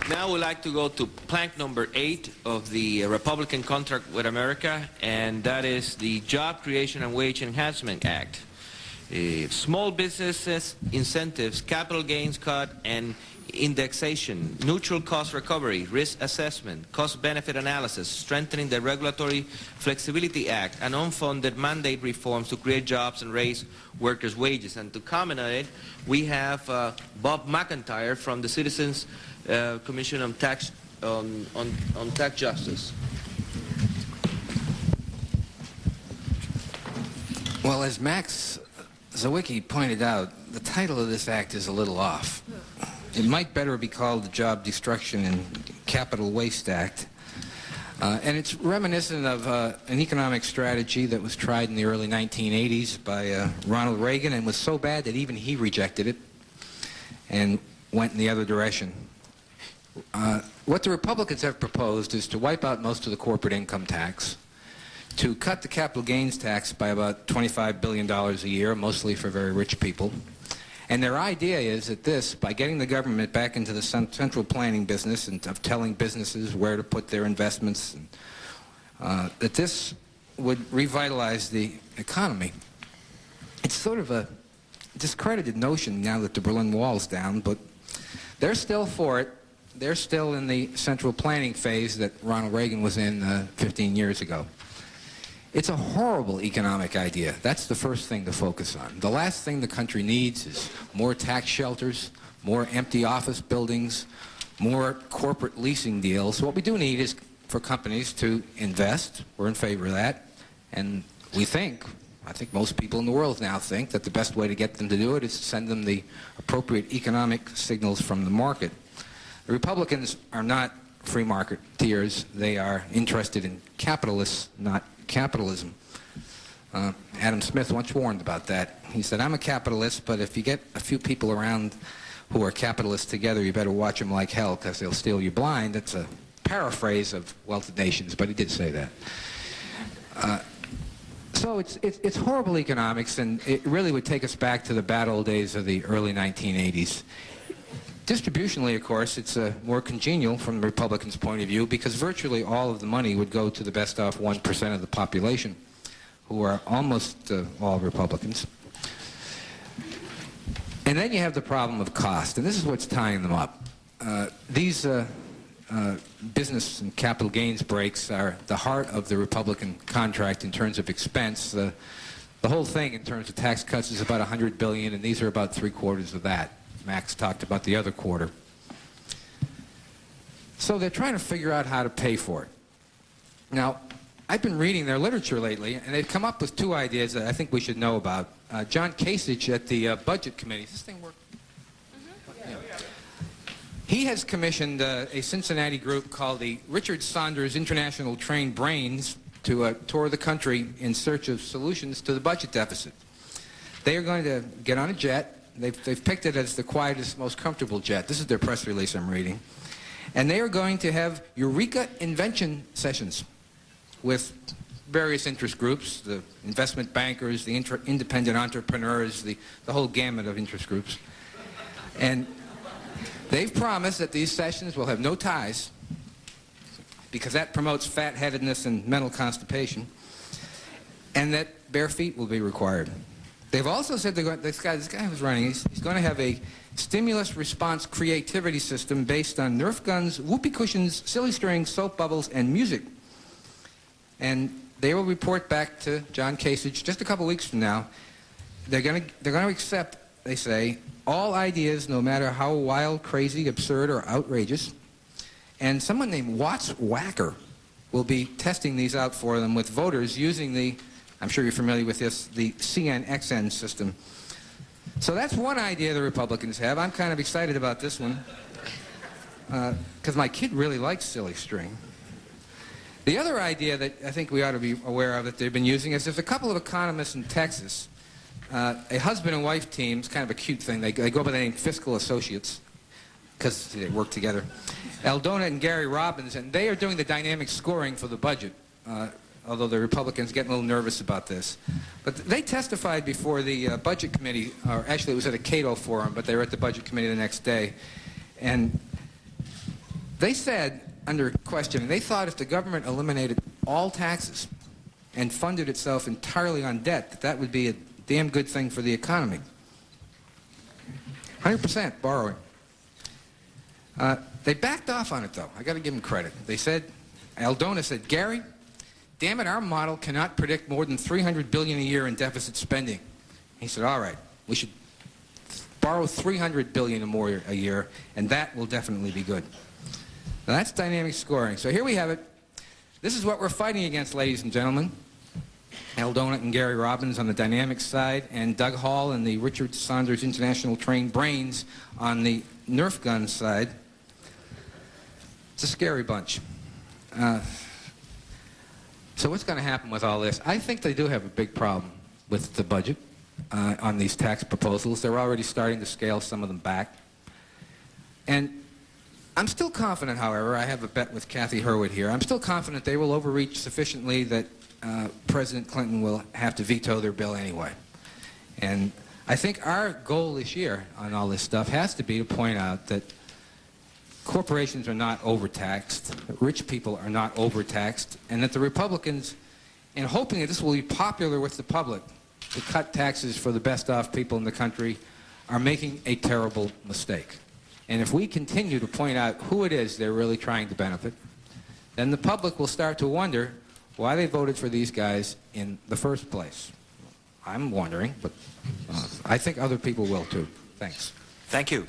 Now we'd like to go to plank number 8 of the Republican contract with America, and that is the Job Creation and Wage Enhancement Act. Small businesses incentives, capital gains cut, and indexation, neutral cost recovery, risk assessment, cost-benefit analysis, strengthening the Regulatory Flexibility Act, and unfunded mandate reforms to create jobs and raise workers' wages. And to comment on it, we have Bob McIntyre from the Citizens Commission on Tax Justice. Well, as Max Zawicki pointed out, the title of this act is a little off. It might better be called the Job Destruction and Capital Waste Act. And it's reminiscent of an economic strategy that was tried in the early 1980s by Ronald Reagan, and was so bad that even he rejected it and went in the other direction. What the Republicans have proposed is to wipe out most of the corporate income tax, to cut the capital gains tax by about $25 billion a year, mostly for very rich people. And their idea is that this, by getting the government back into the central planning business and of telling businesses where to put their investments, and, that this would revitalize the economy. It's sort of a discredited notion now that the Berlin Wall's down, but they're still for it. They're still in the central planning phase that Ronald Reagan was in 15 years ago. It's a horrible economic idea. That's the first thing to focus on. The last thing the country needs is more tax shelters, more empty office buildings, more corporate leasing deals. What we do need is for companies to invest. We're in favor of that. And we think, I think most people in the world now think, that the best way to get them to do it is to send them the appropriate economic signals from the market. The Republicans are not free marketeers. They are interested in capitalists, not capitalism. Adam Smith once warned about that. He said, I'm a capitalist, but if you get a few people around who are capitalists together, you better watch them like hell, because they'll steal you blind. That's a paraphrase of Wealth of Nations, but he did say that. So it's horrible economics, and it really would take us back to the bad old days of the early 1980s. Distributionally, of course, it's more congenial from the Republicans' point of view, because virtually all of the money would go to the best off 1% of the population, who are almost all Republicans. And then you have the problem of cost, and this is what's tying them up. These business and capital gains breaks are the heart of the Republican contract in terms of expense. The whole thing in terms of tax cuts is about $100 billion, and these are about 3/4 of that. Max talked about the other quarter. So they're trying to figure out how to pay for it. Now, I've been reading their literature lately, and they've come up with two ideas that I think we should know about. John Kasich at the Budget Committee. Does this thing work? Mm-hmm. Yeah. He has commissioned a Cincinnati group called the Richard Saunders International Trained Brains to tour the country in search of solutions to the budget deficit. They are going to get on a jet. They've picked it as the quietest, most comfortable jet. This is their press release I'm reading. And they are going to have Eureka invention sessions with various interest groups, the investment bankers, the independent entrepreneurs, the whole gamut of interest groups. And they've promised that these sessions will have no ties, because that promotes fat-headedness and mental constipation, and that bare feet will be required. They've also said this guy who's running, he's going to have a stimulus response creativity system based on Nerf guns, whoopee cushions, silly strings, soap bubbles, and music. And they will report back to John Kasich just a couple weeks from now. They're going to accept, they say, all ideas, no matter how wild, crazy, absurd, or outrageous. And someone named Watts Wacker will be testing these out for them with voters using the, I'm sure you're familiar with this, the CNXN system. So that's one idea the Republicans have. I'm kind of excited about this one, because my kid really likes silly string. The other idea that I think we ought to be aware of that they've been using is there's a couple of economists in Texas, a husband and wife team. It's kind of a cute thing. They go by the name Fiscal Associates, because they work together. Eldona and Gary Robbins, and they are doing the dynamic scoring for the budget. Although the Republicans get a little nervous about this. But they testified before the Budget Committee, or actually it was at a Cato forum, but they were at the Budget Committee the next day. And They said, under questioning, they thought if the government eliminated all taxes and funded itself entirely on debt, that would be a damn good thing for the economy. 100% borrowing. They backed off on it, though. I got to give them credit. They said, Aldona said, Gary, damn it, our model cannot predict more than $300 billion a year in deficit spending. He said, all right, we should borrow $300 billion or more a year, and that will definitely be good. Now, that's dynamic scoring. So here we have it. This is what we're fighting against, ladies and gentlemen. Aldona and Gary Robbins on the dynamics side, and Doug Hall and the Richard Saunders International Trained Brains on the Nerf gun side. It's a scary bunch. So what's going to happen with all this? I think they do have a big problem with the budget on these tax proposals. They're already starting to scale some of them back. And I'm still confident, however, I have a bet with Kathy Hurwitz here, I'm still confident they will overreach sufficiently that President Clinton will have to veto their bill anyway. And I think our goal this year on all this stuff has to be to point out that corporations are not overtaxed, that rich people are not overtaxed, and that the Republicans, in hoping that this will be popular with the public to cut taxes for the best off people in the country, are making a terrible mistake. And if we continue to point out who it is they're really trying to benefit, then the public will start to wonder why they voted for these guys in the first place. I'm wondering, but I think other people will too. Thanks. Thank you.